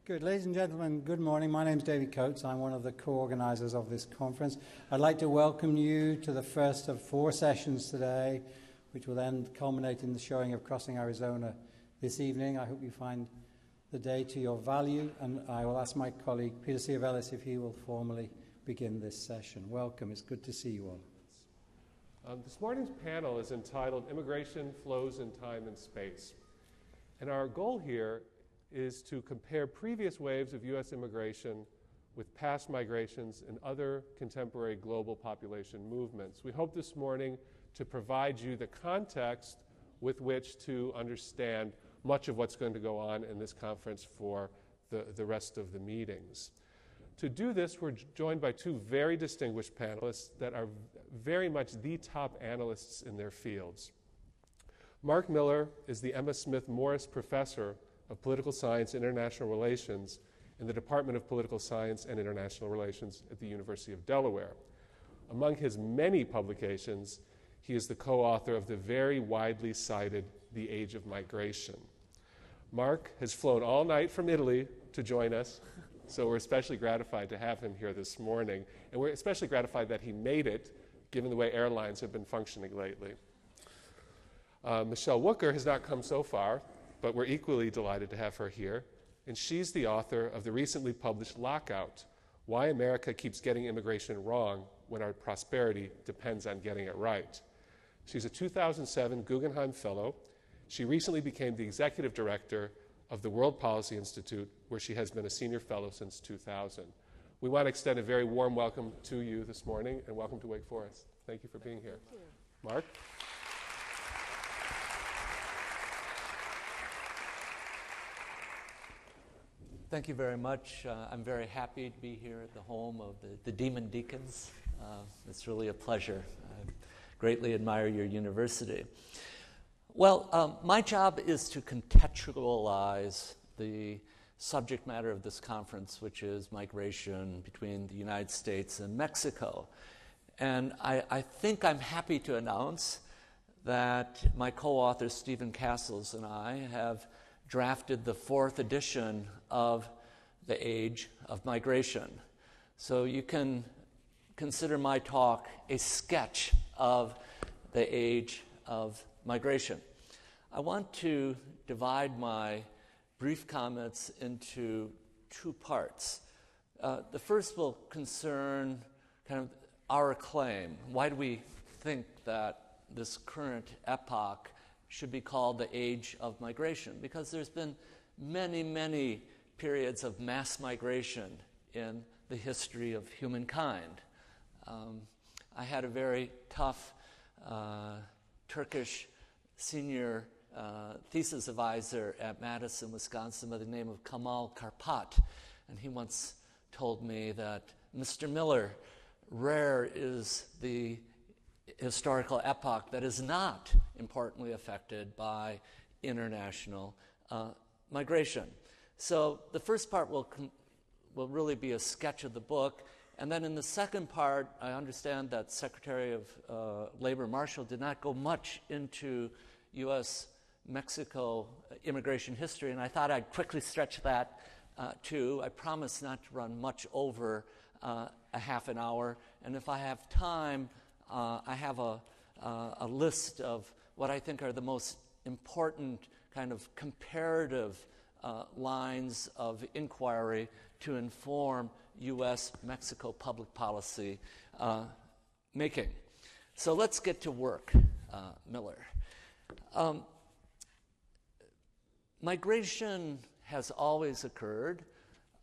Good. Ladies and gentlemen, good morning. My name is David Coates. I'm one of the co-organizers of this conference. I'd like to welcome you to the first of 4 sessions today, which will then culminate in the showing of Crossing Arizona this evening. I hope you find the day to your value, and I will ask my colleague, Peter Siavelis, if he will formally begin this session. Welcome. It's good to see you all. This morning's panel is entitled Immigration Flows in Time and Space. And our goal here is to compare previous waves of U.S. immigration with past migrations and other contemporary global population movements. We hope this morning to provide you the context with which to understand much of what's going to go on in this conference for the rest of the meetings. To do this, we're joined by 2 very distinguished panelists that are very much the top analysts in their fields. Mark Miller is the Emma Smith Morris Professor of Political Science and International Relations in the Department of Political Science and International Relations at the University of Delaware. Among his many publications, he is the co-author of the very widely cited The Age of Migration. Mark has flown all night from Italy to join us, so we're especially gratified to have him here this morning, and we're especially gratified that he made it, given the way airlines have been functioning lately. Michele Wucker has not come so far, but we're equally delighted to have her here. And she's the author of the recently published Lockout, Why America Keeps Getting Immigration Wrong When Our Prosperity Depends on Getting It Right. She's a 2007 Guggenheim Fellow. She recently became the executive director of the World Policy Institute, where she has been a senior fellow since 2000. We want to extend a very warm welcome to you this morning, and welcome to Wake Forest. Thank you for being here. Mark? Thank you very much. I'm very happy to be here at the home of the Demon Deacons. It's really a pleasure. I greatly admire your university. Well, my job is to contextualize the subject matter of this conference, which is migration between the United States and Mexico. And I think I'm happy to announce that my co-author, Stephen Castles, and I have drafted the 4th edition of The Age of Migration. So you can consider my talk a sketch of the age of migration. I want to divide my brief comments into 2 parts. The first will concern kind of our claim. Why do we think that this current epoch should be called the age of migration? Because there's been many, many periods of mass migration in the history of humankind. I had a very tough Turkish senior thesis advisor at Madison, Wisconsin, by the name of Kamal Karpat, and he once told me that, Mr. Miller, rare is the historical epoch that is not importantly affected by international migration. So the first part will really be a sketch of the book, and then in the second part, I understand that Secretary of Labor Marshall did not go much into U.S.-Mexico immigration history, and I thought I'd quickly stretch that too. I promise not to run much over a half an hour, and if I have time, I have a list of what I think are the most important kind of comparative lines of inquiry to inform U.S.-Mexico public policy making. So let's get to work, Miller. Migration has always occurred,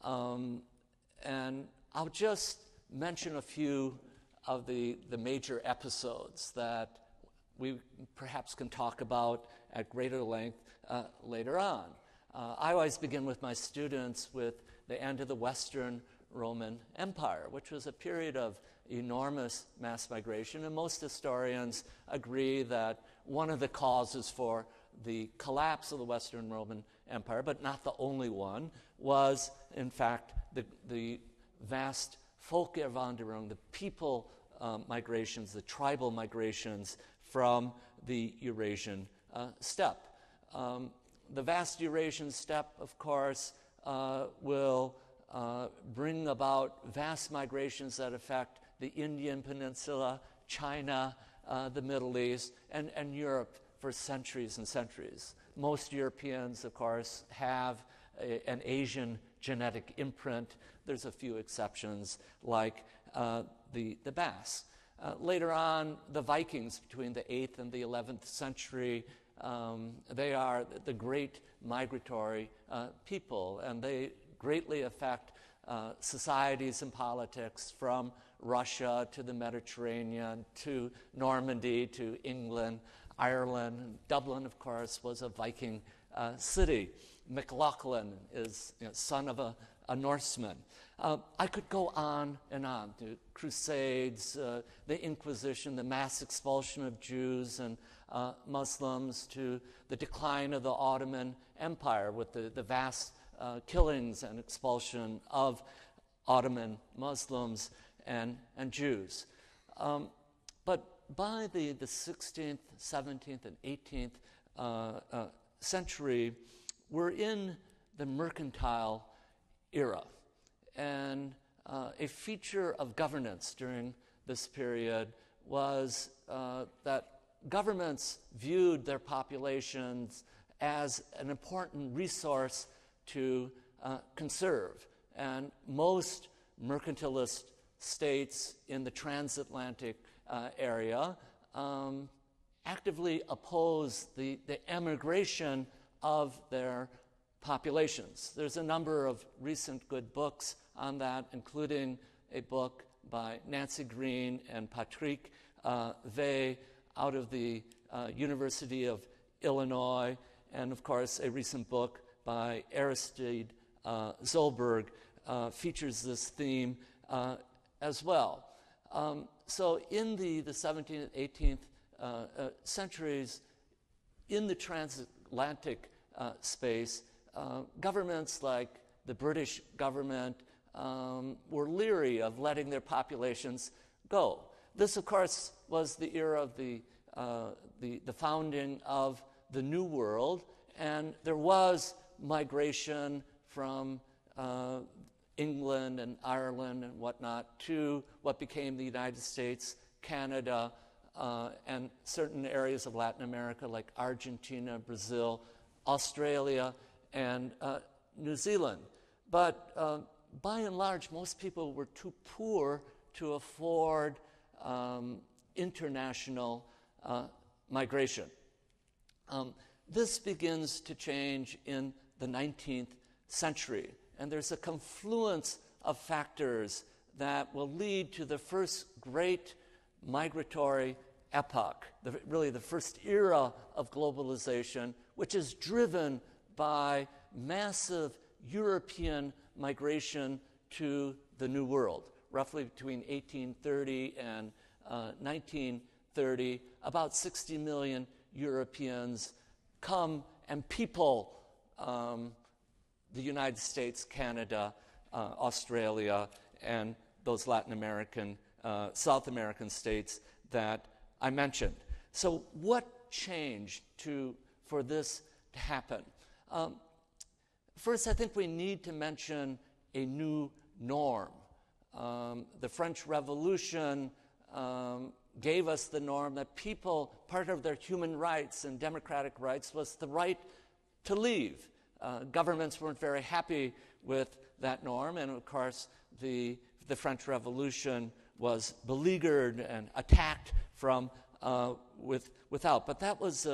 and I'll just mention a few of the major episodes that we perhaps can talk about at greater length later on. I always begin with my students with the end of the Western Roman Empire, which was a period of enormous mass migration, and most historians agree that one of the causes for the collapse of the Western Roman Empire, but not the only one, was in fact the vast Volkerwanderung, the people migrations, the tribal migrations from the Eurasian steppe. The vast Eurasian steppe, of course, will bring about vast migrations that affect the Indian Peninsula, China, the Middle East, and Europe for centuries and centuries. Most Europeans, of course, have an Asian genetic imprint. There's a few exceptions, like the Basques. Later on, the Vikings between the 8th and the 11th century, they are the great migratory people, and they greatly affect societies and politics from Russia to the Mediterranean to Normandy to England, Ireland. Dublin, of course, was a Viking city. MacLachlan is son of a Norseman. I could go on and on. The Crusades, the Inquisition, the mass expulsion of Jews and Muslims, to the decline of the Ottoman Empire with the vast killings and expulsion of Ottoman Muslims and Jews. But by the 16th, 17th, and 18th century, we're in the mercantile era. And a feature of governance during this period was that governments viewed their populations as an important resource to conserve. And most mercantilist states in the transatlantic area actively oppose the emigration of their populations. There's a number of recent good books on that, including a book by Nancy Green and Patrick Vey out of the University of Illinois, and of course a recent book by Aristide Zolberg features this theme as well. So in the 17th and 18th centuries, in the transatlantic space, governments like the British government were leery of letting their populations go. This, of course, was the era of the founding of the New World, and there was migration from England and Ireland and whatnot to what became the United States, Canada, and certain areas of Latin America like Argentina, Brazil, Australia, and New Zealand. But by and large, most people were too poor to afford international migration. This begins to change in the 19th century, and there's a confluence of factors that will lead to the first great migratory epoch, really the first era of globalization, which is driven by massive European migration to the New World. Roughly between 1830 and 1930, about 60 million Europeans come and people the United States, Canada, Australia, and those Latin American, South American states that I mentioned. So what changed for this to happen? First, I think we need to mention a new norm. The French Revolution gave us the norm that people, part of their human rights and democratic rights was the right to leave. Governments weren't very happy with that norm, and of course the French Revolution was beleaguered and attacked from without. But that was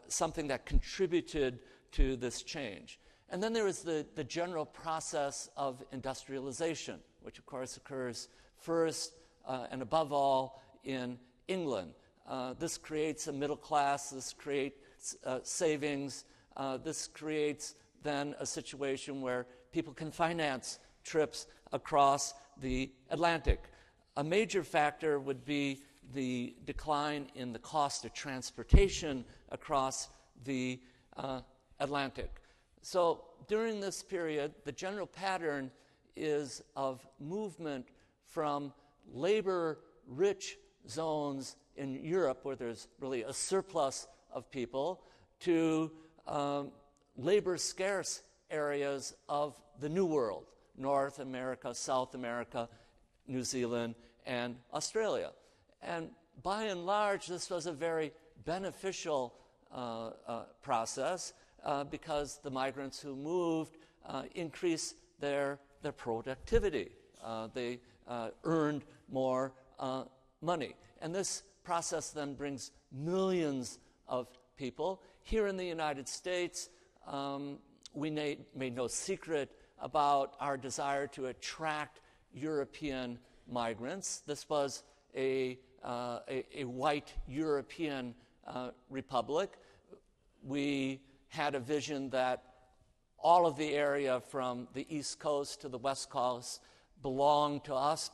something that contributed to this change. And then there was the general process of industrialization, which of course occurs first and above all in England. This creates a middle class, this creates savings, this creates then a situation where people can finance trips across the Atlantic. A major factor would be the decline in the cost of transportation across the Atlantic. So during this period, the general pattern is of movement from labor-rich zones in Europe, where there's really a surplus of people, to labor-scarce areas of the New World: North America, South America, New Zealand, and Australia. And by and large, this was a very beneficial process because the migrants who moved increased their productivity. They earned more money. And this process then brings millions of people. Here in the United States, we made no secret about our desire to attract European migrants. This was a white European republic. We had a vision that all of the area from the East Coast to the West Coast belonged to us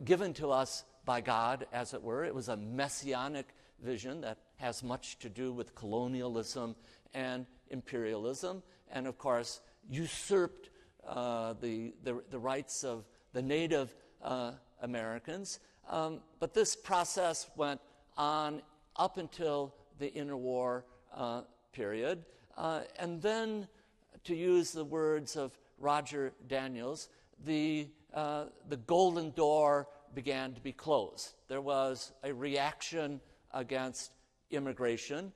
given to us by God, as it were. It was a messianic vision that has much to do with colonialism and imperialism, and of course usurped the rights of the Native Americans. But this process went on up until the interwar period. And then, to use the words of Roger Daniels, the golden door began to be closed. There was a reaction against immigration.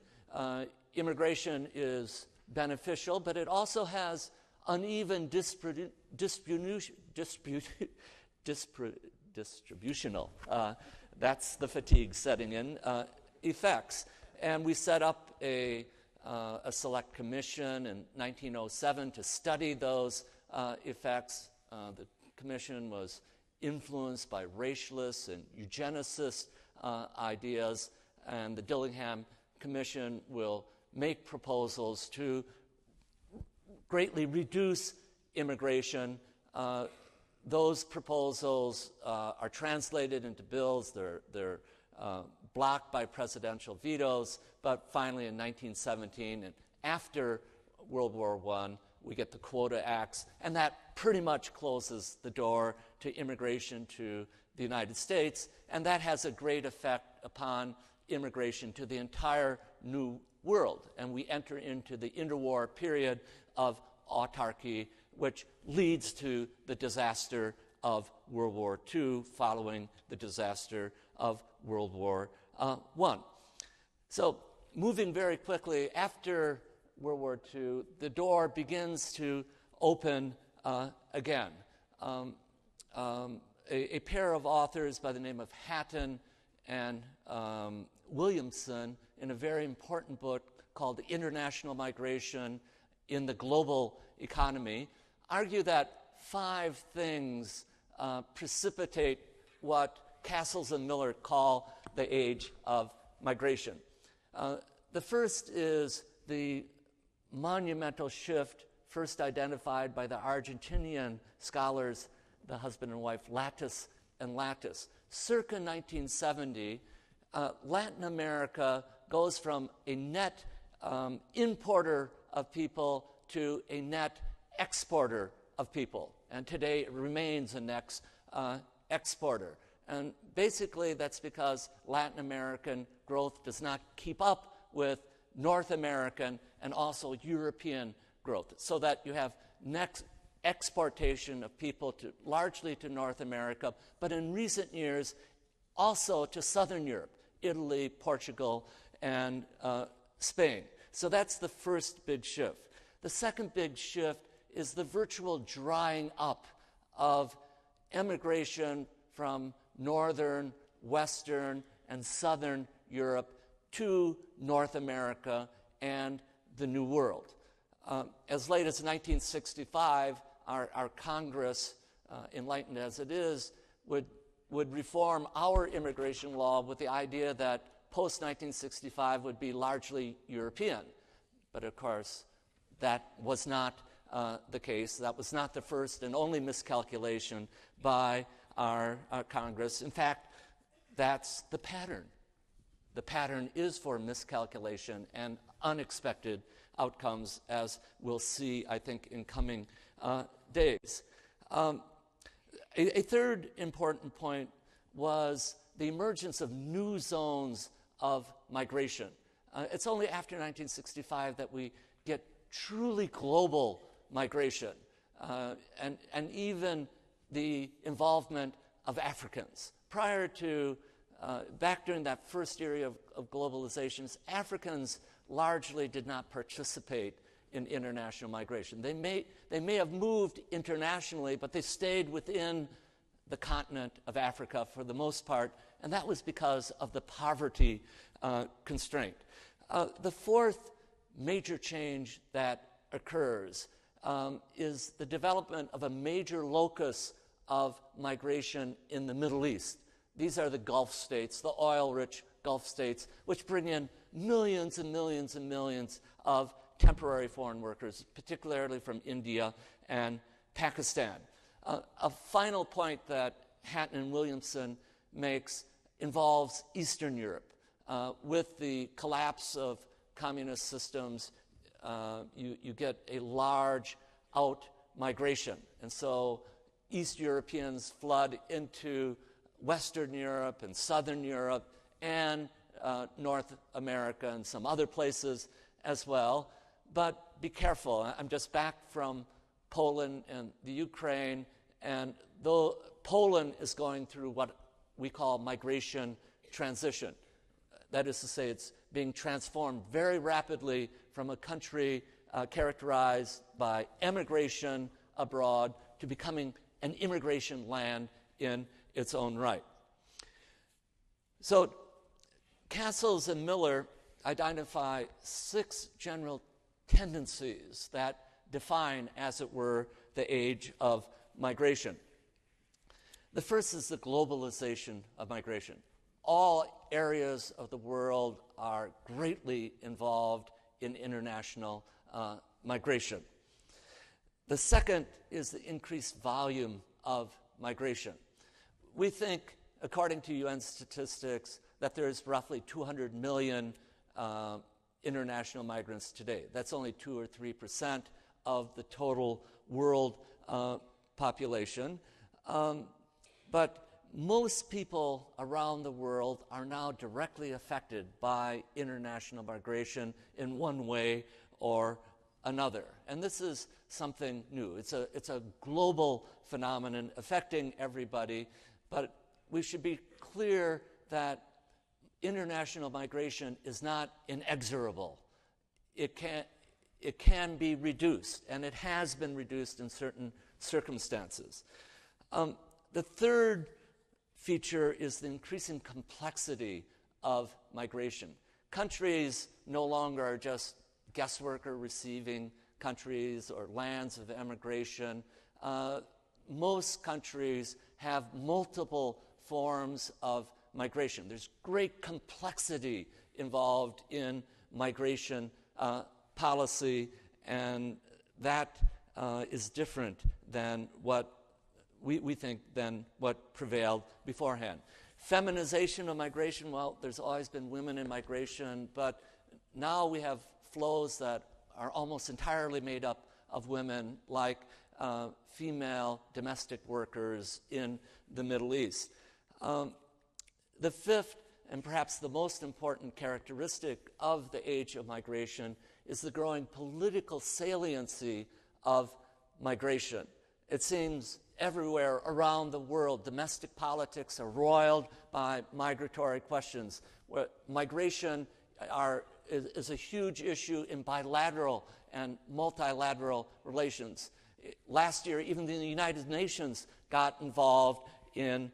Immigration is beneficial, but it also has uneven distributional, that's the fatigue setting in, effects. And we set up a select commission in 1907 to study those effects. The commission was influenced by racialist and eugenicist ideas, and the Dillingham Commission will make proposals to greatly reduce immigration. Those proposals are translated into bills. They're blocked by presidential vetoes, but finally in 1917 and after World War I, we get the Quota Acts, and that pretty much closes the door to immigration to the United States, and that has a great effect upon immigration to the entire New World. And we enter into the interwar period of autarky, which leads to the disaster of World War II following the disaster of World War I. So moving very quickly, after World War II, the door begins to open again. A pair of authors by the name of Hatton and Williamson, in a very important book called International Migration in the Global Economy, argue that 5 things precipitate what Castles and Miller call the age of migration. The first is the monumental shift first identified by the Argentinian scholars, the husband and wife Lattis and Lattis. Circa 1970, Latin America goes from a net importer of people to a net exporter of people. And today it remains a net exporter. And basically that's because Latin American growth does not keep up with North American and also European growth, so that you have next exportation of people largely to North America, but in recent years also to Southern Europe, Italy, Portugal, and Spain. So that's the first big shift. The second big shift is the virtual drying up of emigration from Northern, Western, and Southern Europe to North America and the New World. As late as 1965, our Congress, enlightened as it is, would reform our immigration law with the idea that post-1965 would be largely European. But of course, that was not the case. That was not the first and only miscalculation by our Congress. In fact, that's the pattern. The pattern is for miscalculation and unexpected outcomes, as we'll see, I think, in coming days. A third important point was the emergence of new zones of migration. It's only after 1965 that we get truly global migration, and even the involvement of Africans. Prior to, back during that first era of globalization, Africans largely did not participate in international migration. They may have moved internationally, but they stayed within the continent of Africa for the most part, and that was because of the poverty constraint. The fourth major change that occurs is the development of a major locus of migration in the Middle East. These are the Gulf states, the oil-rich Gulf states, which bring in millions and millions and millions of temporary foreign workers, particularly from India and Pakistan. A final point that Hatton and Williamson makes involves Eastern Europe. With the collapse of communist systems, you get a large out-migration. And so East Europeans flood into Western Europe and Southern Europe and North America and some other places as well. But be careful. I'm just back from Poland and the Ukraine, and though Poland is going through what we call migration transition. That is to say, it's being transformed very rapidly from a country characterized by emigration abroad to becoming an immigration land in its own right. So Castles and Miller identify 6 general tendencies that define, as it were, the age of migration. The first is the globalization of migration. All areas of the world are greatly involved in international migration. The second is the increased volume of migration. We think, according to UN statistics, that there's roughly 200 million international migrants today. That's only 2 or 3% of the total world population. But most people around the world are now directly affected by international migration in one way or another. And this is something new. It's a global phenomenon affecting everybody, but we should be clear that international migration is not inexorable. It can be reduced, and it has been reduced in certain circumstances. The third feature is the increasing complexity of migration. Countries no longer are just guest worker receiving countries or lands of emigration. Most countries have multiple forms of migration. There's great complexity involved in migration policy, and that is different than what we think than what prevailed beforehand. Feminization of migration, well, there's always been women in migration, but now we have flows that are almost entirely made up of women, like female domestic workers in the Middle East. The fifth, and perhaps the most important characteristic of the age of migration, is the growing political saliency of migration. It seems everywhere around the world, domestic politics are roiled by migratory questions. Where migration is a huge issue in bilateral and multilateral relations. Last year, even the United Nations got involved in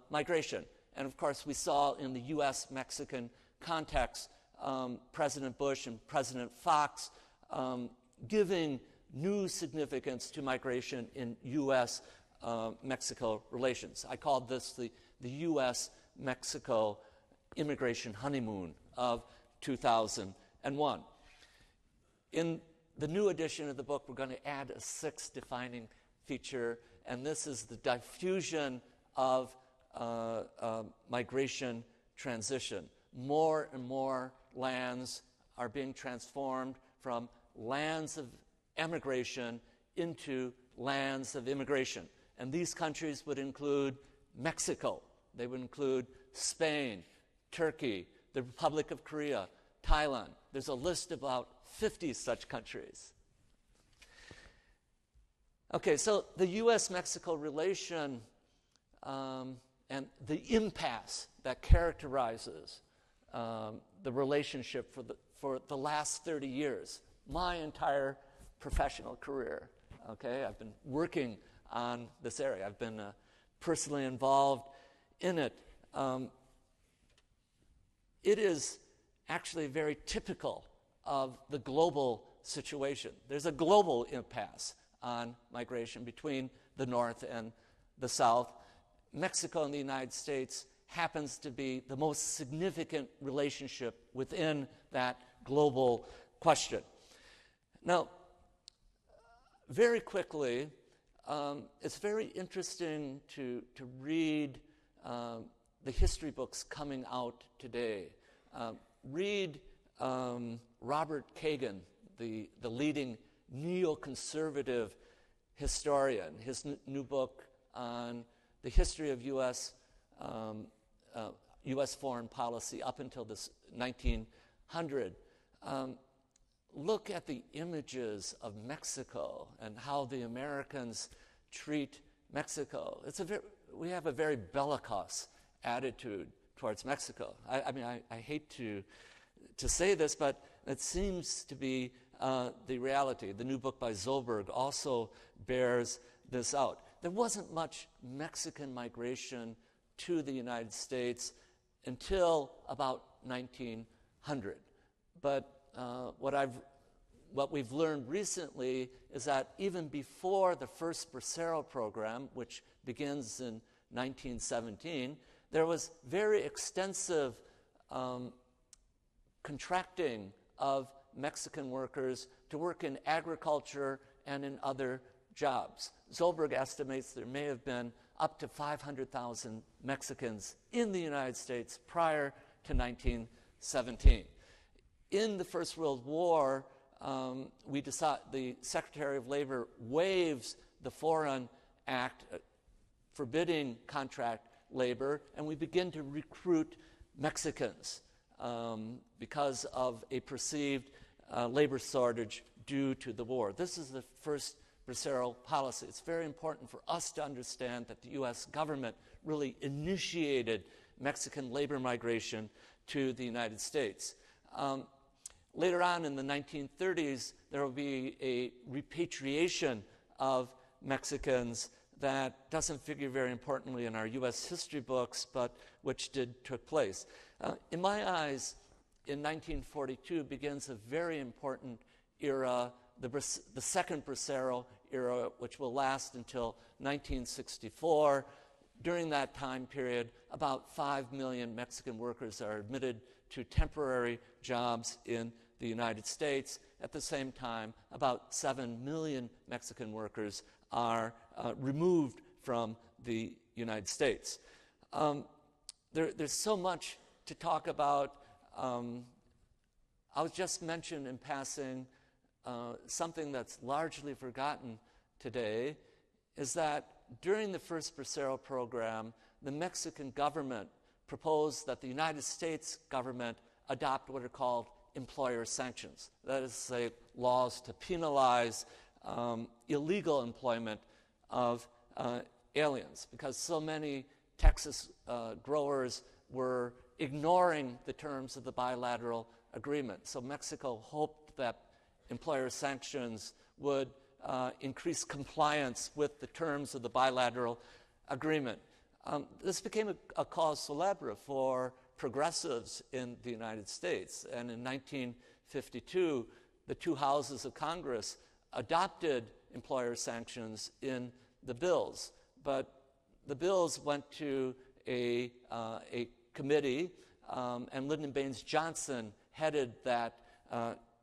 migration. And of course, we saw in the U.S.-Mexican context, President Bush and President Fox giving new significance to migration in U.S.-Mexico relations. I called this the U.S.-Mexico immigration honeymoon of 2001. In the new edition of the book, we're going to add a 6th defining feature, and this is the diffusion of migration transition. More and more lands are being transformed from lands of emigration into lands of immigration. And these countries would include Mexico. They would include Spain, Turkey, the Republic of Korea, Thailand. There's a list of about 50 such countries. Okay, so the U.S.-Mexico relation and the impasse that characterizes the relationship for the last 30 years, my entire professional career. Okay, I've been working on this area. I've been personally involved in it. It is actually very typical of the global situation. There's a global impasse on migration between the North and the South. Mexico and the United States happens to be the most significant relationship within that global question. Now, very quickly, it's very interesting to read the history books coming out today. Read Robert Kagan, the leading neoconservative historian, his new book on the history of U.S. Foreign policy up until this 1900. Look at the images of Mexico and how the Americans treat Mexico. We have a very bellicose attitude towards Mexico. I hate to say this, but it seems to be the reality. The new book by Zollberg also bears this out. There wasn't much Mexican migration to the United States until about 1900. But what we've learned recently is that even before the first Bracero program, which begins in 1917, there was very extensive contracting of Mexican workers to work in agriculture and in other jobs. Zollberg estimates there may have been up to 500,000 Mexicans in the United States prior to 1917. In the First World War, the Secretary of Labor waives the Foreign Act forbidding contract labor, and we begin to recruit Mexicans because of a perceived labor shortage due to the war. This is the first Bracero policy. It's very important for us to understand that the U.S. government really initiated Mexican labor migration to the United States. Later on in the 1930s, there will be a repatriation of Mexicans that doesn't figure very importantly in our U.S. history books, but which took place. In my eyes, in 1942 begins a very important era, the second Bracero era, which will last until 1964. During that time period, about 5 million Mexican workers are admitted to temporary jobs in the United States. At the same time, about 7 million Mexican workers are removed from the United States. There's so much to talk about. I'll just mention in passing something that's largely forgotten today, is that during the first Bracero program, the Mexican government proposed that the United States government adopt what are called employer sanctions. That is to say, laws to penalize illegal employment of aliens, because so many Texas growers were ignoring the terms of the bilateral agreement. So Mexico hoped that employer sanctions would increase compliance with the terms of the bilateral agreement. This became a cause célèbre for progressives in the United States. And in 1952, the two houses of Congress adopted employer sanctions in the bills. But the bills went to a committee, and Lyndon Baines Johnson headed that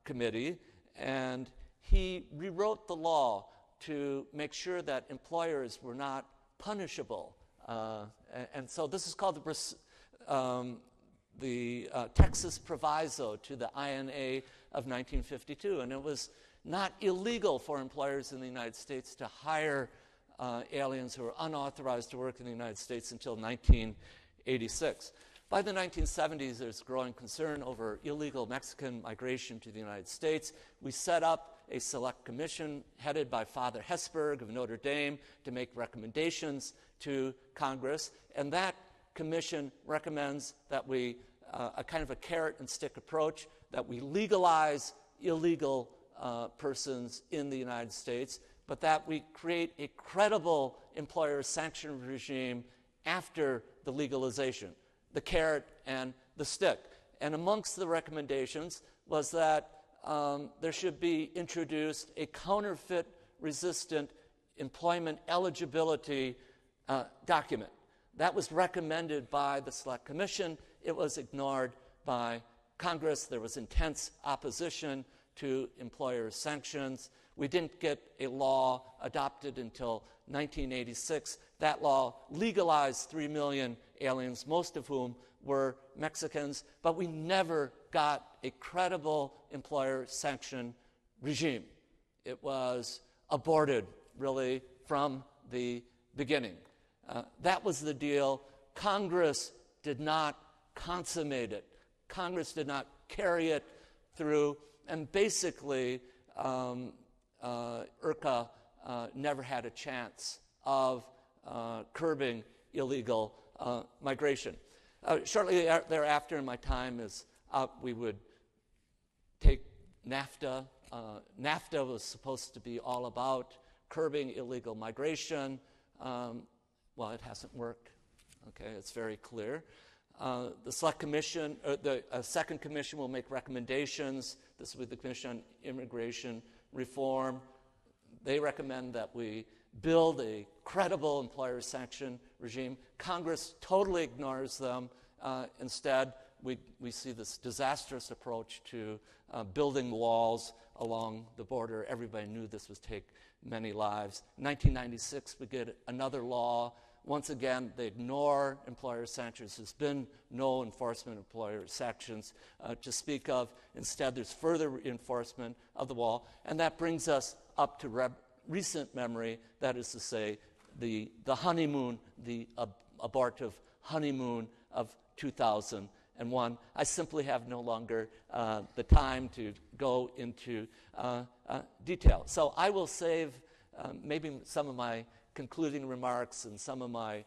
committee, and he rewrote the law to make sure that employers were not punishable. And so this is called the Texas Proviso to the INA of 1952. And it was not illegal for employers in the United States to hire aliens who were unauthorized to work in the United States until 1986. By the 1970s, there's growing concern over illegal Mexican migration to the United States. We set up a select commission headed by Father Hesburgh of Notre Dame to make recommendations to Congress, and that commission recommends that we, a kind of a carrot and stick approach, that we legalize illegal persons in the United States, but that we create a credible employer sanction regime after the legalization, the carrot and the stick. And amongst the recommendations was that there should be introduced a counterfeit-resistant employment eligibility document. That was recommended by the Select Commission. It was ignored by Congress. There was intense opposition to employer sanctions. We didn't get a law adopted until 1986. That law legalized 3 million aliens, most of whom were Mexicans, but we never got a credible employer sanction regime. It was aborted, really, from the beginning. That was the deal. Congress did not consummate it. Congress did not carry it through, and basically, IRCA never had a chance of curbing illegal migration. Shortly thereafter, in my time is up, we would take NAFTA. NAFTA was supposed to be all about curbing illegal migration. Well, it hasn't worked. Okay, it's very clear. The Select Commission, the Second Commission will make recommendations. This will be the Commission on Immigration Reform. They recommend that we build a credible employer sanction regime. Congress totally ignores them. Instead, we see this disastrous approach to building walls along the border. Everybody knew this would take many lives. In 1996, we get another law. Once again, they ignore employer sanctions. There's been no enforcement of employer sanctions to speak of. Instead, there's further reinforcement of the wall. And that brings us up to recent memory, that is to say, the honeymoon, the abortive honeymoon of 2001. I simply have no longer the time to go into detail. So I will save maybe some of my concluding remarks and some of my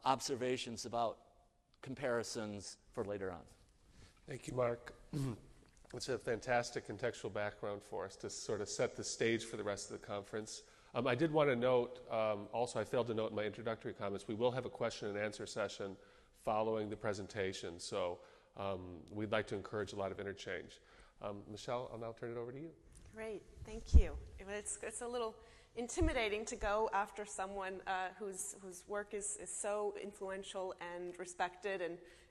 observations about comparisons for later on. Thank you, Mark. It's a fantastic contextual background for us to sort of set the stage for the rest of the conference. I did want to note, also I failed to note in my introductory comments, we will have a question and answer session following the presentation, so we'd like to encourage a lot of interchange. Michele, I'll now turn it over to you. Great, thank you. It's a little intimidating to go after someone whose work is so influential and respected,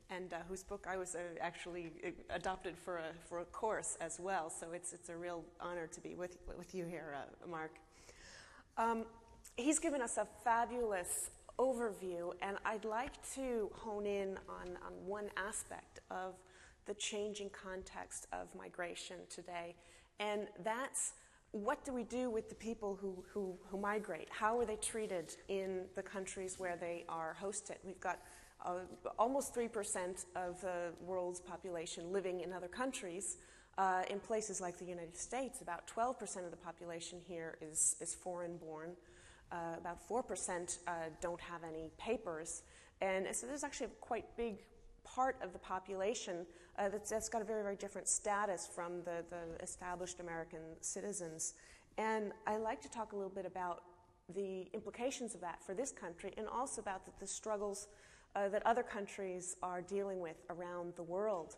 and whose book I was actually adopted for a course as well. So it's a real honor to be with you here, Mark. He's given us a fabulous overview, and I'd like to hone in on one aspect of the changing context of migration today, and that's what do we do with the people who migrate? How are they treated in the countries where they are hosted? We've got almost 3% of the world's population living in other countries. In places like the United States, about 12% of the population here is foreign-born. About 4% don't have any papers. And so there's actually a quite big part of the population that's got a very, very different status from the established American citizens. And I'd like to talk a little bit about the implications of that for this country, and also about the struggles that other countries are dealing with around the world.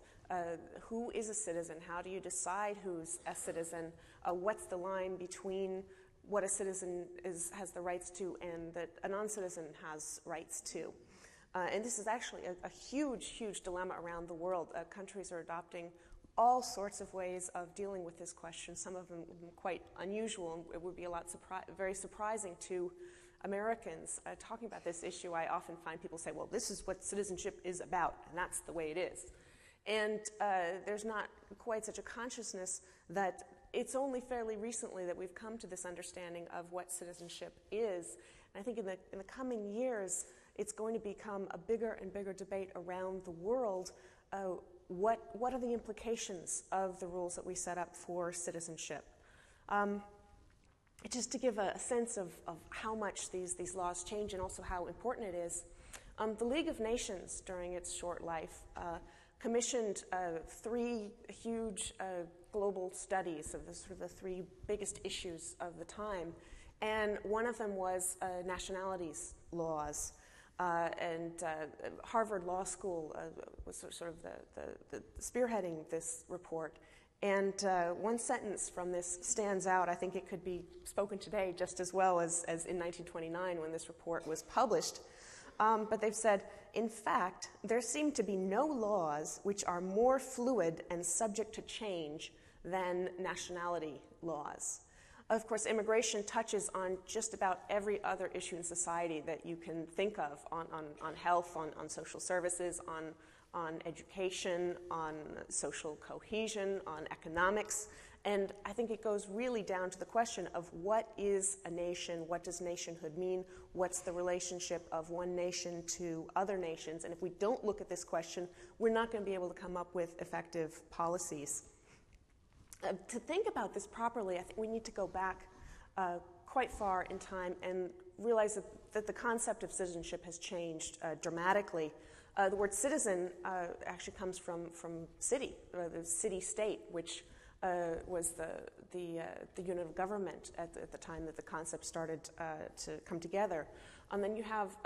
Who is a citizen? How do you decide who's a citizen? What's the line between what a citizen has the rights to and that a non-citizen has rights to? And this is actually a huge, huge dilemma around the world. Countries are adopting all sorts of ways of dealing with this question, some of them quite unusual, and it would be very surprising to Americans. Talking about this issue, I often find people say, well, this is what citizenship is about, and that's the way it is. And there's not quite such a consciousness that it's only fairly recently that we've come to this understanding of what citizenship is. And I think in the coming years, it's going to become a bigger and bigger debate around the world. What are the implications of the rules that we set up for citizenship? Just to give a sense of how much these laws change and also how important it is, the League of Nations, during its short life, commissioned 3 huge global studies of the 3 biggest issues of the time, and one of them was nationalities laws. And Harvard Law School was sort of the spearheading this report. And one sentence from this stands out. I think it could be spoken today just as well as in 1929 when this report was published. But they've said, in fact, there seem to be no laws which are more fluid and subject to change than nationality laws. Of course, immigration touches on just about every other issue in society that you can think of, on health, on social services, on education, on social cohesion, on economics. And I think it goes really down to the question of what is a nation, what does nationhood mean, what's the relationship of one nation to other nations. And if we don't look at this question, we're not going to be able to come up with effective policies. To think about this properly, I think we need to go back quite far in time and realize that the concept of citizenship has changed dramatically. The word citizen actually comes from city, the city-state, which was the unit of government at the time that the concept started to come together. And then you have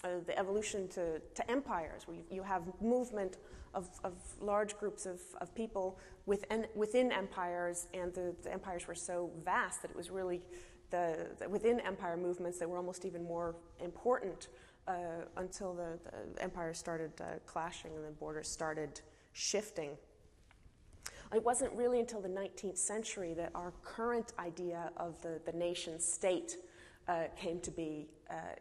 the evolution to empires, where you have movement of large groups of people within empires, and the empires were so vast that it was really the within empire movements that were almost even more important until the empires started clashing and the borders started shifting. It wasn't really until the 19th century that our current idea of the nation state came to be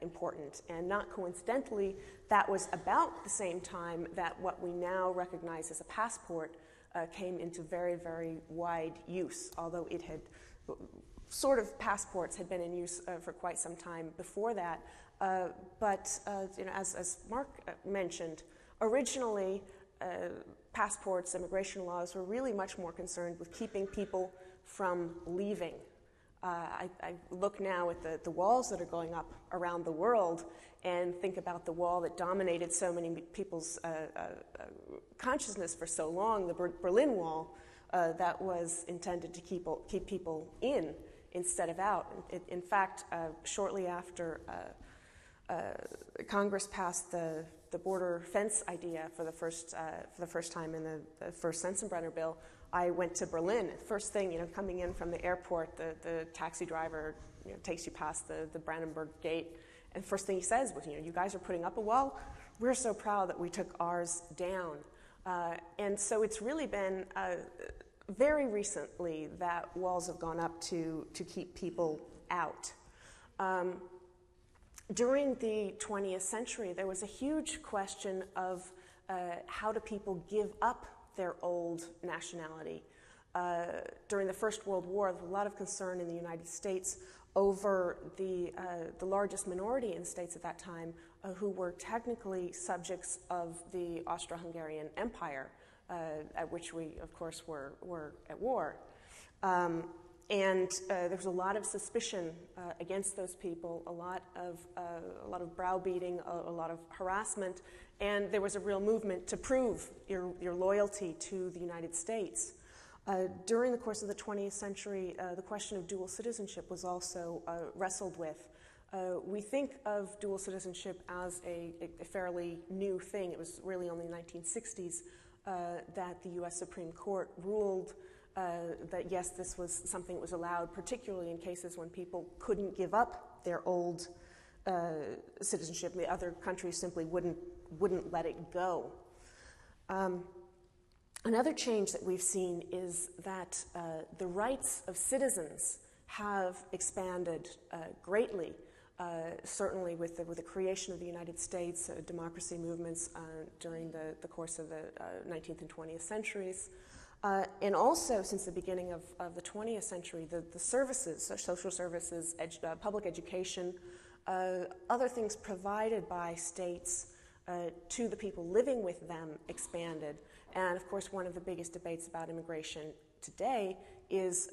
important. And not coincidentally, that was about the same time that what we now recognize as a passport came into very, very wide use, although it had sort of passports had been in use for quite some time before that. But as Mark mentioned, originally passports, immigration laws were really much more concerned with keeping people from leaving. I look now at the walls that are going up around the world and think about the wall that dominated so many people's consciousness for so long, the Berlin Wall, that was intended to keep people in instead of out. In fact, shortly after Congress passed the border fence idea for the first time in the first Sensenbrenner bill, I went to Berlin. First thing, coming in from the airport, the taxi driver takes you past the Brandenburg Gate, and first thing he says was, you guys are putting up a wall? We're so proud that we took ours down. And so it's really been very recently that walls have gone up to keep people out. During the 20th century, there was a huge question of how do people give up their old nationality. During the First World War, there was a lot of concern in the United States over the largest minority in the States at that time who were technically subjects of the Austro-Hungarian Empire, at which we, of course, were at war. And there was a lot of suspicion against those people, a lot of browbeating, a lot of harassment, and there was a real movement to prove your loyalty to the United States. During the course of the 20th century, the question of dual citizenship was also wrestled with. We think of dual citizenship as a fairly new thing. It was really only in the 1960s that the U.S. Supreme Court ruled that yes, this was something that was allowed, particularly in cases when people couldn't give up their old citizenship. The other countries simply wouldn't let it go. Another change that we've seen is that the rights of citizens have expanded greatly. Certainly with the creation of the United States, democracy movements during the course of the 19th and 20th centuries. And also, since the beginning of the 20th century, the services, social services, public education, Other things provided by states to the people living with them expanded. And of course, one of the biggest debates about immigration today is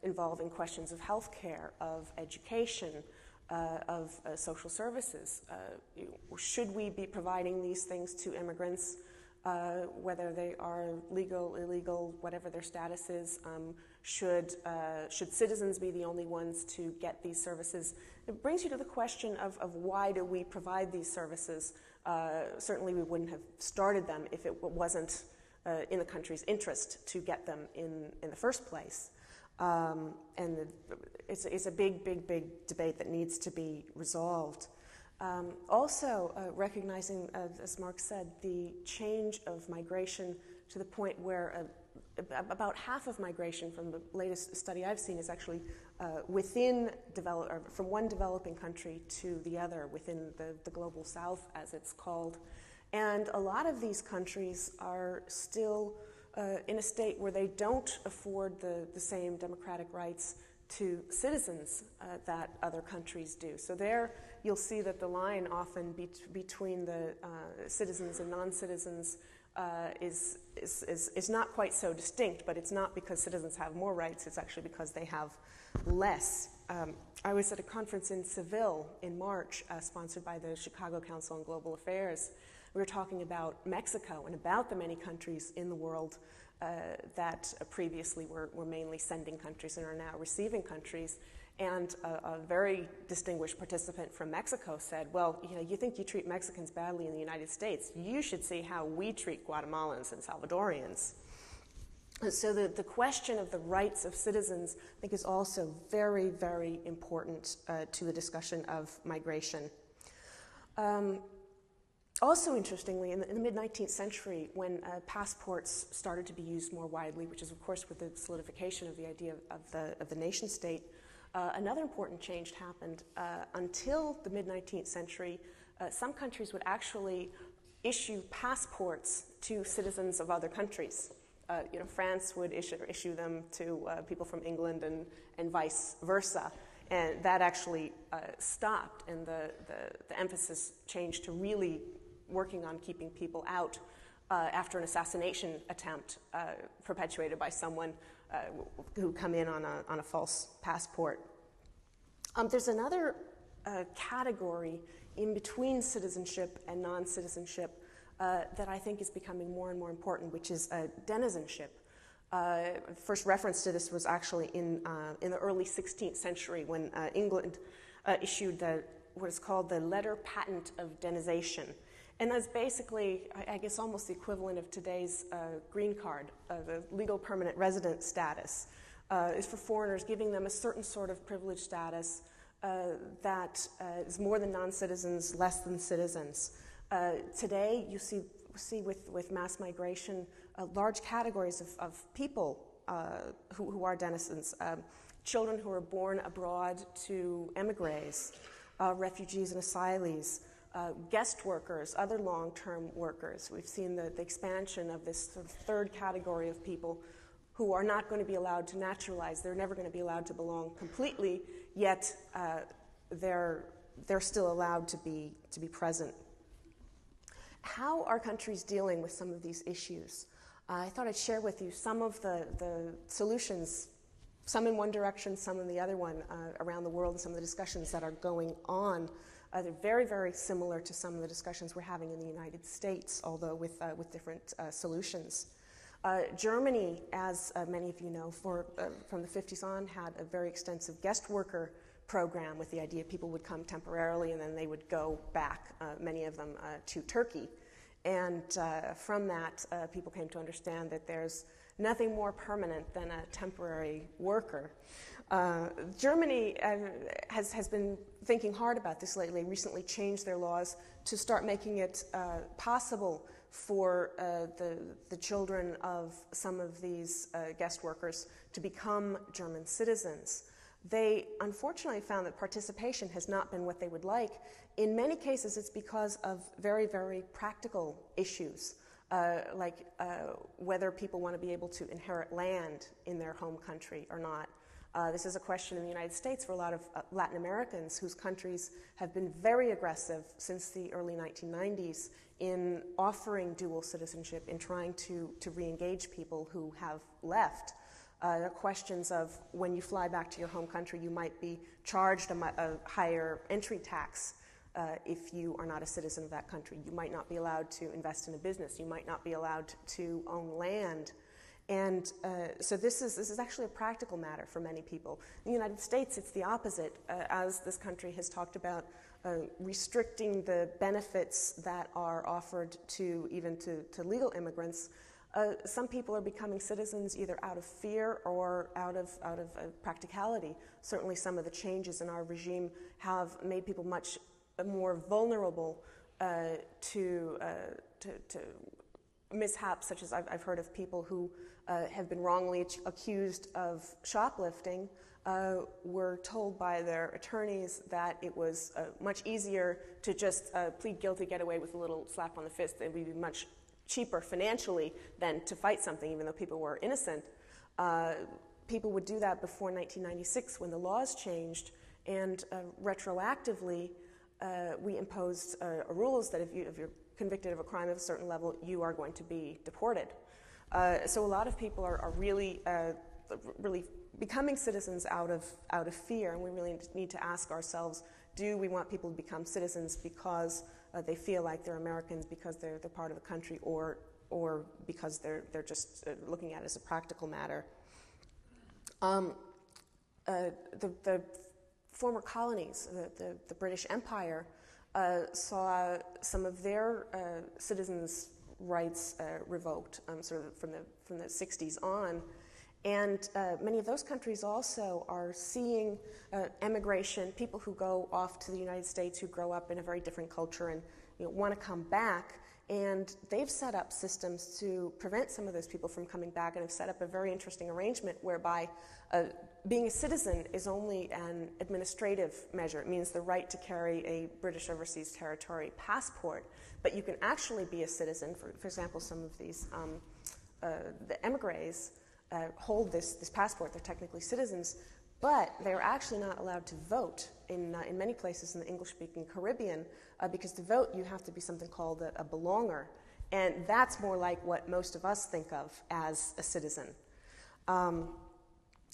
involving questions of health care, of education, of social services. Should we be providing these things to immigrants, whether they are legal, illegal, whatever their status is? Should citizens be the only ones to get these services? It brings you to the question of why do we provide these services? Certainly we wouldn't have started them if it wasn't in the country's interest to get them in the first place. It's a big debate that needs to be resolved. Also, recognizing, as Mark said, the change of migration to the point where about half of migration from the latest study I've seen is actually from one developing country to the other within the global south, as it's called. And a lot of these countries are still in a state where they don't afford the same democratic rights to citizens that other countries do. So there you'll see that the line often between the citizens and non-citizens is not quite so distinct, but it's not because citizens have more rights, it's actually because they have less. I was at a conference in Seville in March, sponsored by the Chicago Council on Global Affairs. We were talking about Mexico and about the many countries in the world that previously were mainly sending countries and are now receiving countries. And a very distinguished participant from Mexico said, well, you think you treat Mexicans badly in the United States. You should see how we treat Guatemalans and Salvadorians. So the question of the rights of citizens, I think, is also very, very important to the discussion of migration. Also, interestingly, in the mid-19th century, when passports started to be used more widely, which is, of course, with the solidification of the idea of the nation-state, another important change happened. Until the mid-19th century, some countries would actually issue passports to citizens of other countries. France would issue them to people from England and vice versa. And that actually stopped, and the emphasis changed to really working on keeping people out after an assassination attempt perpetuated by someone who come in on a false passport. There's another category in between citizenship and non-citizenship that I think is becoming more and more important, which is denizenship. First reference to this was actually in the early 16th century when England issued what is called the Letter Patent of Denization. And that's basically, I guess, almost the equivalent of today's green card, the legal permanent resident status. Is for foreigners, giving them a certain sort of privileged status that is more than non-citizens, less than citizens. Today, you see with mass migration, large categories of people who are denizens, children who are born abroad to emigres, refugees and asylees, guest workers, other long-term workers. We've seen the expansion of this sort of third category of people who are not going to be allowed to naturalize. They're never going to be allowed to belong completely, yet they're still allowed to be present. How are countries dealing with some of these issues? I thought I'd share with you some of the solutions, some in one direction, some in the other one around the world, and some of the discussions that are going on. They're very, very similar to some of the discussions we're having in the United States, although with different solutions. Germany, as many of you know, from the 50s on, had a very extensive guest worker program with the idea people would come temporarily and then they would go back, many of them, to Turkey. And from that, people came to understand that there's nothing more permanent than a temporary worker. Germany has been thinking hard about this lately, recently changed their laws to start making it possible for the children of some of these guest workers to become German citizens. They unfortunately found that participation has not been what they would like. In many cases, it's because of very, very practical issues, like whether people want to be able to inherit land in their home country or not, This is a question in the United States for a lot of Latin Americans whose countries have been very aggressive since the early 1990s in offering dual citizenship, in trying to re-engage people who have left. There are questions of when you fly back to your home country, you might be charged a higher entry tax if you are not a citizen of that country. You might not be allowed to invest in a business. You might not be allowed to own land. And so this is actually a practical matter for many people. In the United States, it's the opposite. As this country has talked about restricting the benefits that are offered to legal immigrants, some people are becoming citizens either out of fear or out of practicality. Certainly some of the changes in our regime have made people much more vulnerable to mishaps, such as I've heard of people who have been wrongly accused of shoplifting, were told by their attorneys that it was much easier to just plead guilty, get away with a little slap on the fist. It would be much cheaper financially than to fight something, even though people were innocent. People would do that before 1996 when the laws changed, and retroactively we imposed rules that if you're convicted of a crime of a certain level, you are going to be deported. So a lot of people are really becoming citizens out of fear, and we really need to ask ourselves: do we want people to become citizens because they feel like they're Americans, because they're part of the country, or because they're just looking at it as a practical matter? The former colonies, the British Empire, saw some of their citizens' rights revoked, sort of from the 60s on, and many of those countries also are seeing emigration, people who go off to the United States who grow up in a very different culture and want to come back, and they've set up systems to prevent some of those people from coming back, and have set up a very interesting arrangement whereby being a citizen is only an administrative measure. It means the right to carry a British Overseas Territory passport, but you can actually be a citizen. For example, some of these the emigres hold this passport. They're technically citizens, but they're actually not allowed to vote in many places in the English-speaking Caribbean, because to vote you have to be something called a belonger, and that's more like what most of us think of as a citizen.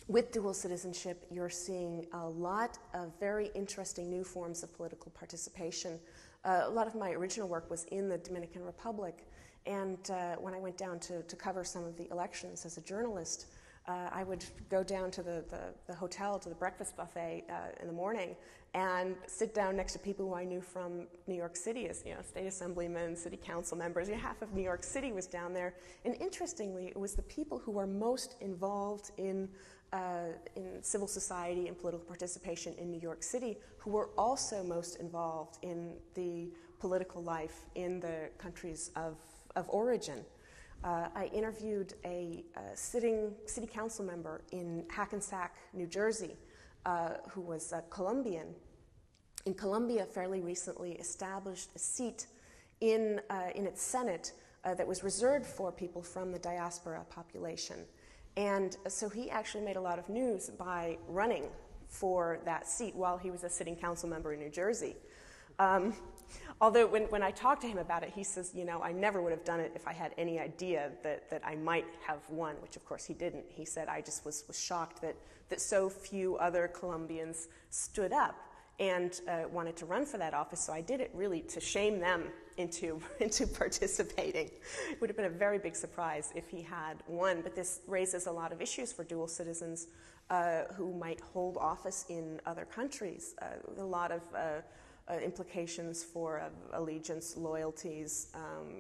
With dual citizenship, you're seeing a lot of very interesting new forms of political participation. A lot of my original work was in the Dominican Republic, and when I went down to cover some of the elections as a journalist, I would go down to the hotel, to the breakfast buffet in the morning, and sit down next to people who I knew from New York City as state assemblymen, city council members. Half of New York City was down there, and interestingly, it was the people who were most involved in civil society and political participation in New York City who were also most involved in the political life in the countries of origin. I interviewed a sitting city council member in Hackensack, New Jersey, who was Colombian. In Colombia, fairly recently established a seat in its Senate that was reserved for people from the diaspora population. And so he actually made a lot of news by running for that seat while he was a sitting council member in New Jersey. Although when I talked to him about it, he says, I never would have done it if I had any idea that I might have won, which of course he didn't. He said, I just was shocked that so few other Colombians stood up and wanted to run for that office, so I did it really to shame them into participating. It would have been a very big surprise if he had won, but this raises a lot of issues for dual citizens who might hold office in other countries. A lot of implications for allegiance, loyalties,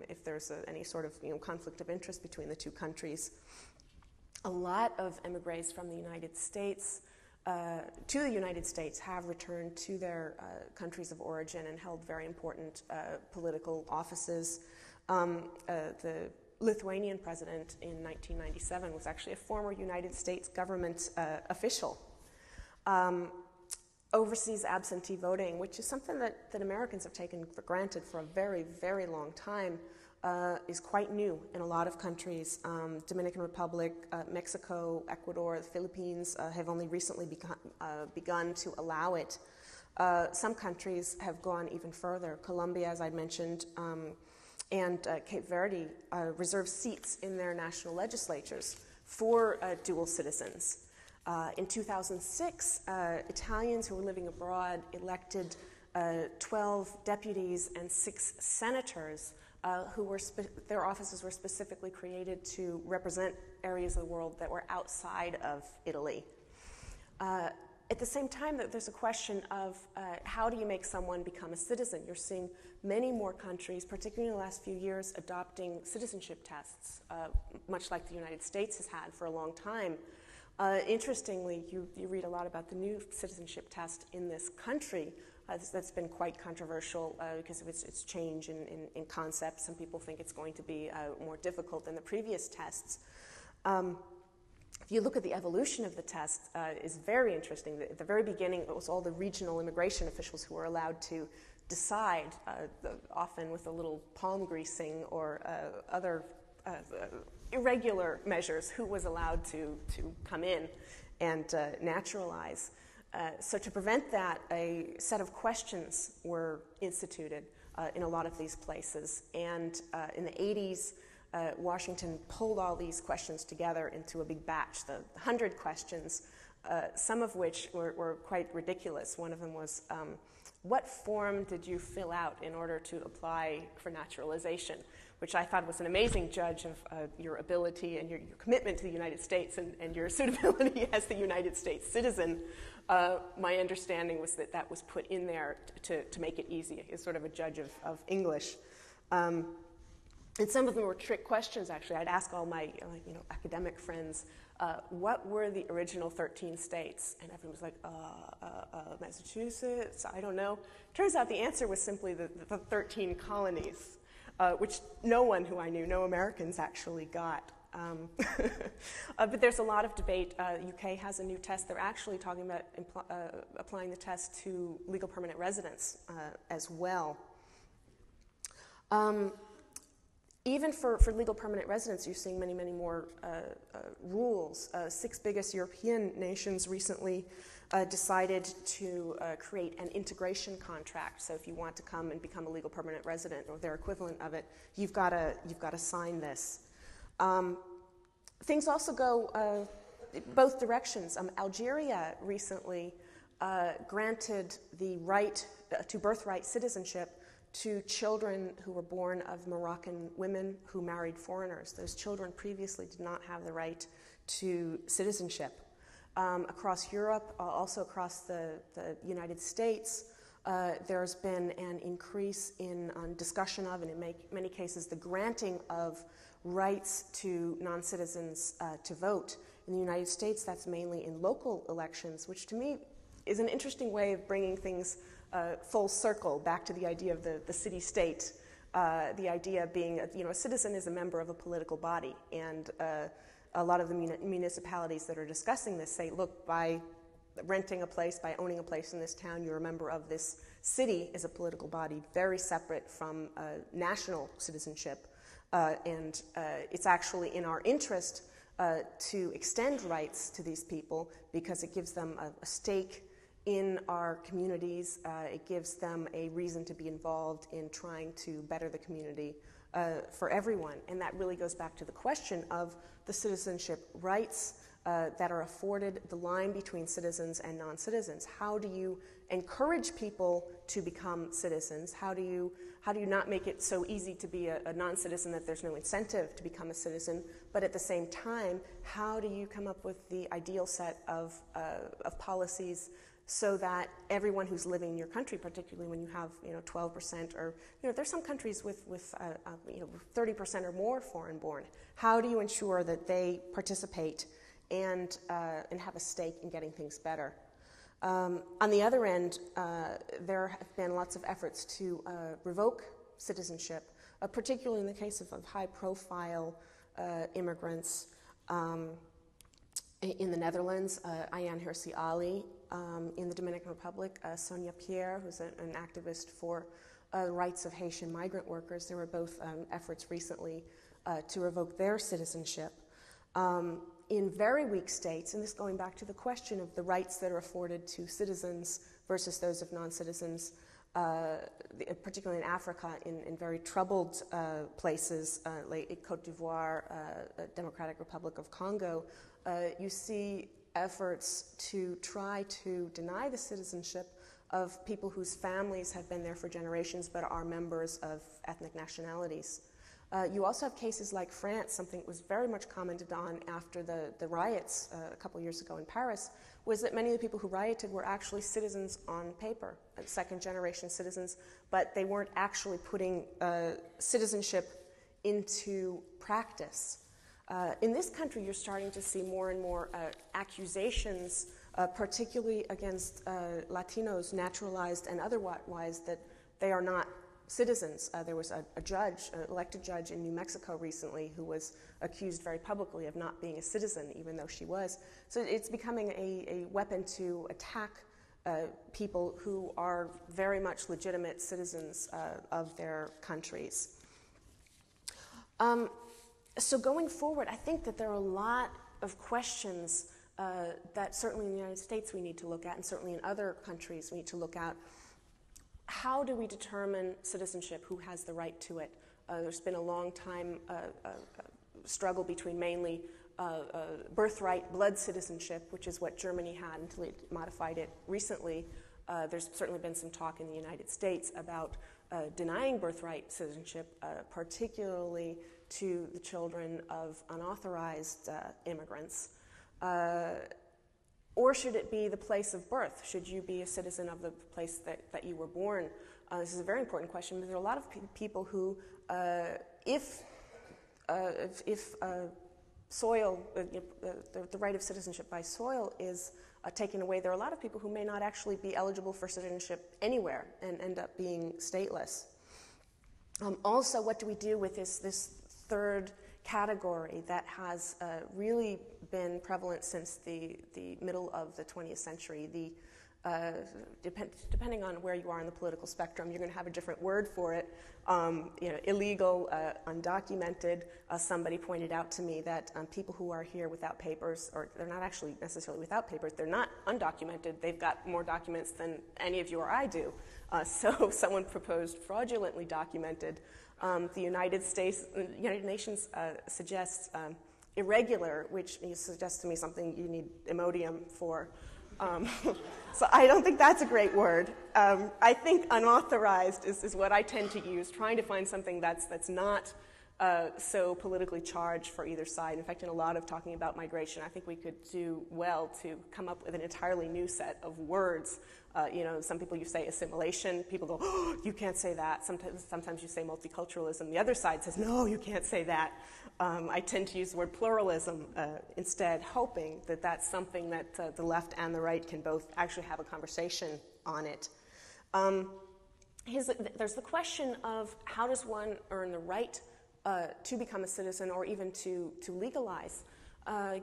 if there's any sort of conflict of interest between the two countries. A lot of emigres from the United States to the United States have returned to their countries of origin and held very important political offices. The Lithuanian president in 1997 was actually a former United States government official. overseas absentee voting, which is something that Americans have taken for granted for a very, very long time, is quite new in a lot of countries. Dominican Republic, Mexico, Ecuador, the Philippines have only recently begun to allow it. Some countries have gone even further. Colombia, as I mentioned, and Cape Verde reserve seats in their national legislatures for dual citizens. In 2006, Italians who were living abroad elected 12 deputies and 6 senators who were their offices were specifically created to represent areas of the world that were outside of Italy. At the same time, there's a question of how do you make someone become a citizen? You're seeing many more countries, particularly in the last few years, adopting citizenship tests, much like the United States has had for a long time. Interestingly, you read a lot about the new citizenship test in this country. That's been quite controversial because of its change in concept. Some people think it's going to be more difficult than the previous tests. If you look at the evolution of the test, it's very interesting. At the very beginning, it was all the regional immigration officials who were allowed to decide, often with a little palm greasing or other irregular measures, who was allowed to come in and naturalize. So to prevent that, a set of questions were instituted in a lot of these places. And in the 80s, Washington pulled all these questions together into a big batch, the 100 questions, some of which were quite ridiculous. One of them was, what form did you fill out in order to apply for naturalization? Which I thought was an amazing judge of your ability and your commitment to the United States and your suitability as the United States citizen. My understanding was that was put in there to make it easy. It's sort of a judge of English. And some of them were trick questions, actually. I'd ask all my academic friends, what were the original 13 states? And everyone was like, Massachusetts, I don't know. Turns out the answer was simply the 13 colonies, which no one who I knew, no Americans actually got. But there's a lot of debate. UK has a new test. They're actually talking about applying the test to legal permanent residents as well. Even for legal permanent residents, you're seeing many, many more rules. 6 biggest European nations recently decided to create an integration contract. So if you want to come and become a legal permanent resident or their equivalent of it, you've got to sign this. Things also go both directions. Algeria recently granted the right to birthright citizenship to children who were born of Moroccan women who married foreigners. Those children previously did not have the right to citizenship. Across Europe, also across the United States, there's been an increase in discussion of, and in many cases, the granting of rights to non-citizens to vote. In the United States, that's mainly in local elections, which to me is an interesting way of bringing things full circle back to the idea of the city-state, the idea being a citizen is a member of a political body, and a lot of the municipalities that are discussing this say, look, by renting a place, by owning a place in this town, you're a member of this city as a political body, very separate from national citizenship, and it's actually in our interest to extend rights to these people because it gives them a stake in our communities. It gives them a reason to be involved in trying to better the community for everyone. And that really goes back to the question of the citizenship rights that are afforded, the line between citizens and non-citizens. How do you encourage people to become citizens? How do you not make it so easy to be a non-citizen that there's no incentive to become a citizen? But at the same time, how do you come up with the ideal set of policies so that everyone who's living in your country, particularly when you have 12% or there's some countries with 30% or more foreign-born, how do you ensure that they participate and have a stake in getting things better? On the other end, there have been lots of efforts to revoke citizenship, particularly in the case of high-profile immigrants. in the Netherlands, Ayaan Hirsi Ali. In the Dominican Republic, Sonia Pierre, who's an activist for the rights of Haitian migrant workers. There were both efforts recently to revoke their citizenship. In very weak states, and this going back to the question of the rights that are afforded to citizens versus those of non-citizens, particularly in Africa, in very troubled places, like Côte d'Ivoire, Democratic Republic of Congo, you see efforts to try to deny the citizenship of people whose families have been there for generations but are members of ethnic nationalities. You also have cases like France. Something that was very much commented on after the riots a couple years ago in Paris was that many of the people who rioted were actually citizens on paper, second-generation citizens, but they weren't actually putting citizenship into practice. In this country, you're starting to see more and more accusations, particularly against Latinos, naturalized and otherwise, that they are not citizens. There was a judge, an elected judge in New Mexico recently, who was accused very publicly of not being a citizen, even though she was. So it's becoming a weapon to attack people who are very much legitimate citizens of their countries. So going forward, I think that there are a lot of questions that certainly in the United States we need to look at, and certainly in other countries we need to look at. How do we determine citizenship? Who has the right to it? There's been a long time struggle between mainly birthright blood citizenship, which is what Germany had until it modified it recently. There's certainly been some talk in the United States about denying birthright citizenship, particularly to the children of unauthorized immigrants. Or should it be the place of birth? Should you be a citizen of the place that you were born? This is a very important question, because there are a lot of people who, if soil, the right of citizenship by soil is taken away, there are a lot of people who may not actually be eligible for citizenship anywhere and end up being stateless. Also, what do we do with this third category that has really been prevalent since the middle of the 20th century? Depending on where you are in the political spectrum, you're going to have a different word for it. Illegal, undocumented. Somebody pointed out to me that people who are here without papers, or they're not actually necessarily without papers, they're not undocumented. They've got more documents than any of you or I do. So someone proposed fraudulently documented. The United Nations suggests irregular, which suggests to me something you need Imodium for. So I don't think that's a great word. I think unauthorized is what I tend to use, trying to find something that's not so politically charged for either side. In fact, in a lot of talking about migration, I think we could do well to come up with an entirely new set of words. Some people, you say assimilation. People go, oh, you can't say that. Sometimes you say multiculturalism. The other side says, no, you can't say that. I tend to use the word pluralism instead, hoping that that's something that the left and the right can both actually have a conversation on it. There's the question of how does one earn the right to become a citizen, or even to legalize.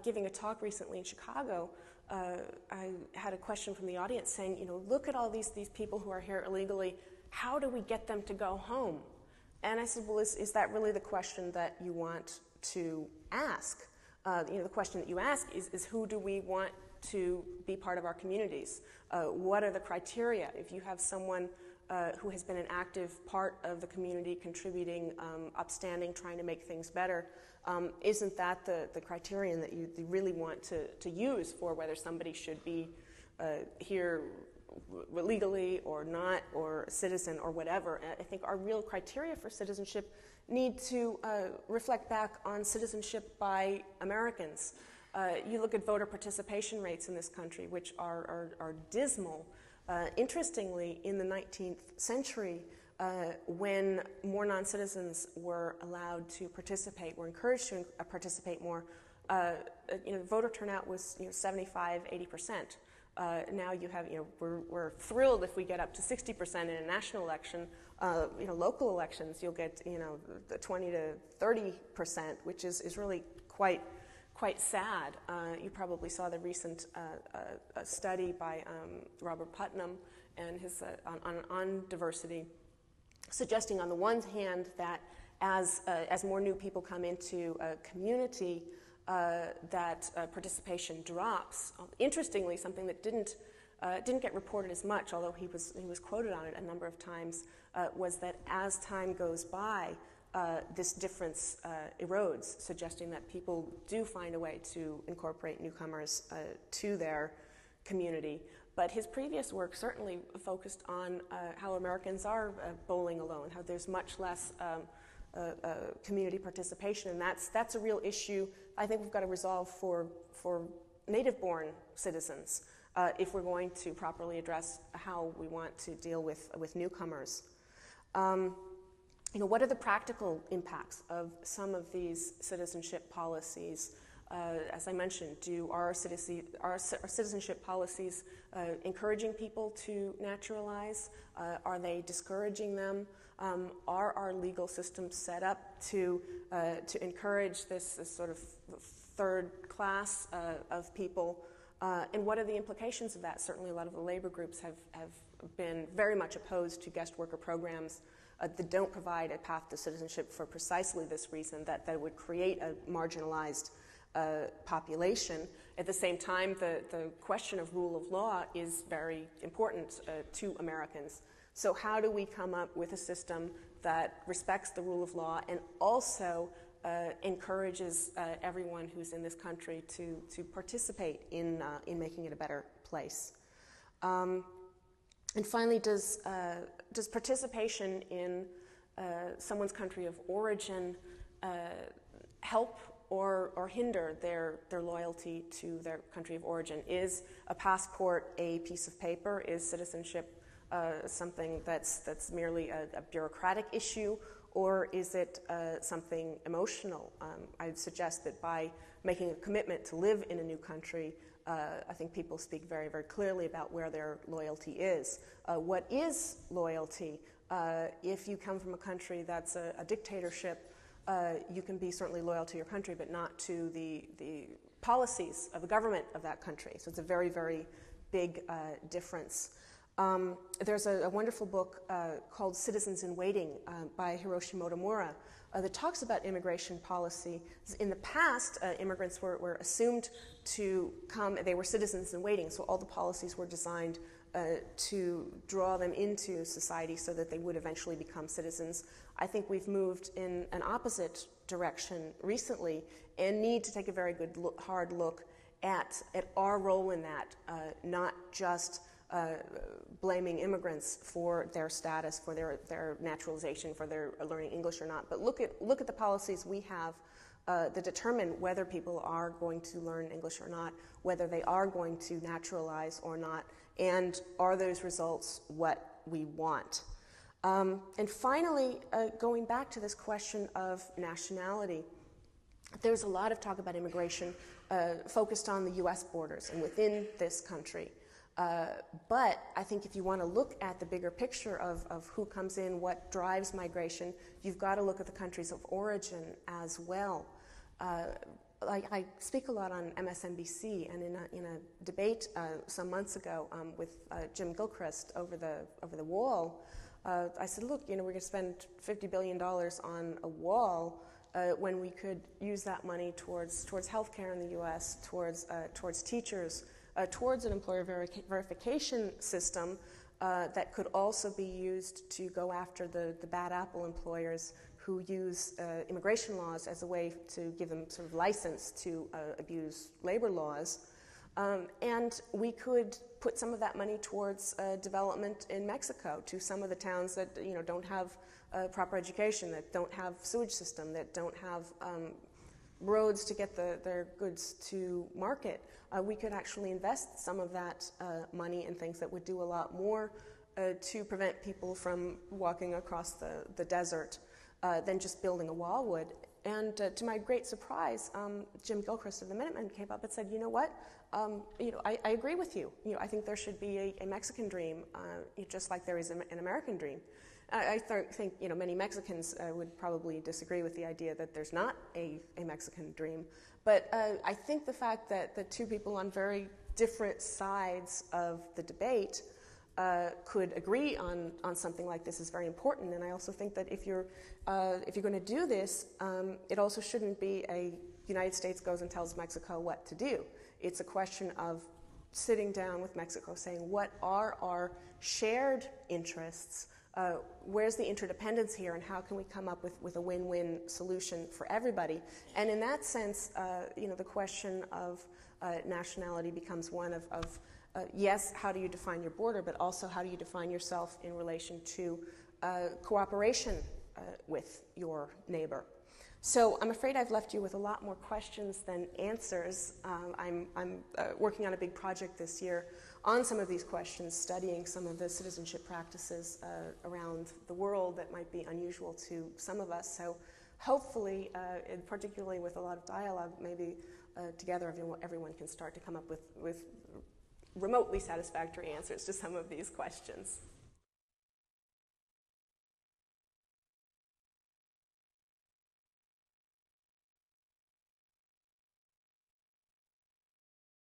Giving a talk recently in Chicago, I had a question from the audience saying, look at all these people who are here illegally. How do we get them to go home? And I said, well, is that really the question that you want to ask? The question that you ask is who do we want to be part of our communities? What are the criteria? If you have someone who has been an active part of the community, contributing, upstanding, trying to make things better, isn't that the criterion that you really want to use for whether somebody should be here legally or not, or a citizen or whatever? I think our real criteria for citizenship need to reflect back on citizenship by Americans. You look at voter participation rates in this country, which are dismal. Interestingly, in the 19th century, when more non-citizens were allowed to participate, were encouraged to participate more, voter turnout was 75-80%. Now you have, we're thrilled if we get up to 60% in a national election. Local elections, you'll get, the 20 to 30%, which is really quite quite sad. You probably saw the recent study by Robert Putnam and his on diversity, suggesting on the one hand that as more new people come into a community, that participation drops. Interestingly, something that didn't get reported as much, although he was quoted on it a number of times, was that as time goes by, this difference erodes, suggesting that people do find a way to incorporate newcomers to their community. But his previous work certainly focused on how Americans are bowling alone, how there's much less community participation, and that's a real issue I think we've got to resolve for native-born citizens if we're going to properly address how we want to deal with newcomers. What are the practical impacts of some of these citizenship policies? As I mentioned, are citizenship policies encouraging people to naturalize? Are they discouraging them? Are our legal systems set up to encourage this sort of third class of people? And what are the implications of that? Certainly a lot of the labor groups have been very much opposed to guest worker programs that don't provide a path to citizenship for precisely this reason, that would create a marginalized population. At the same time, the question of rule of law is very important to Americans. So how do we come up with a system that respects the rule of law and also encourages everyone who's in this country to participate in making it a better place? And finally, does participation in someone's country of origin help or hinder their loyalty to their country of origin? Is a passport a piece of paper? Is citizenship something that's merely a bureaucratic issue, or is it something emotional? I'd suggest that by making a commitment to live in a new country, I think people speak very, very clearly about where their loyalty is. What is loyalty? If you come from a country that's a dictatorship, you can be certainly loyal to your country, but not to the policies of the government of that country. So it's a very, very big difference. There's a wonderful book called Citizens in Waiting by Hiroshi Motomura that talks about immigration policy. In the past, immigrants were assumed to come, they were citizens in waiting, so all the policies were designed to draw them into society so that they would eventually become citizens. I think we've moved in an opposite direction recently and need to take a very good hard look at our role in that, not just blaming immigrants for their status, for their naturalization, for their learning English or not, but look at the policies we have that determine whether people are going to learn English or not, whether they are going to naturalize or not, and are those results what we want? And finally, going back to this question of nationality, there's a lot of talk about immigration focused on the U.S. borders and within this country. But I think if you want to look at the bigger picture of who comes in, what drives migration, you've got to look at the countries of origin as well. I speak a lot on MSNBC, and in a debate some months ago with Jim Gilchrist over the wall, I said, look, we're going to spend $50 billion on a wall when we could use that money towards healthcare in the U.S., towards teachers, towards an employer verification system that could also be used to go after the bad apple employers who use immigration laws as a way to give them sort of license to abuse labor laws. And we could put some of that money towards development in Mexico, to some of the towns that don't have proper education, that don't have sewage system, that don't have roads to get their goods to market. We could actually invest some of that money in things that would do a lot more to prevent people from walking across the desert than just building a wall would. And to my great surprise, Jim Gilchrist of the Minutemen came up and said, you know what, I agree with you. I think there should be a Mexican dream, just like there is an American dream. I think many Mexicans would probably disagree with the idea that there's not a Mexican dream. But I think the fact that the two people on very different sides of the debate could agree on something like this is very important. And I also think that if you're going to do this, it also shouldn't be a United States goes and tells Mexico what to do. It's a question of sitting down with Mexico, saying what are our shared interests, where's the interdependence here, and how can we come up with a win-win solution for everybody. And in that sense, the question of nationality becomes one of yes, how do you define your border, but also how do you define yourself in relation to cooperation with your neighbor. So I'm afraid I've left you with a lot more questions than answers. I'm working on a big project this year on some of these questions, studying some of the citizenship practices around the world that might be unusual to some of us. So hopefully, and particularly with a lot of dialogue, maybe together everyone can start to come up with remotely satisfactory answers to some of these questions.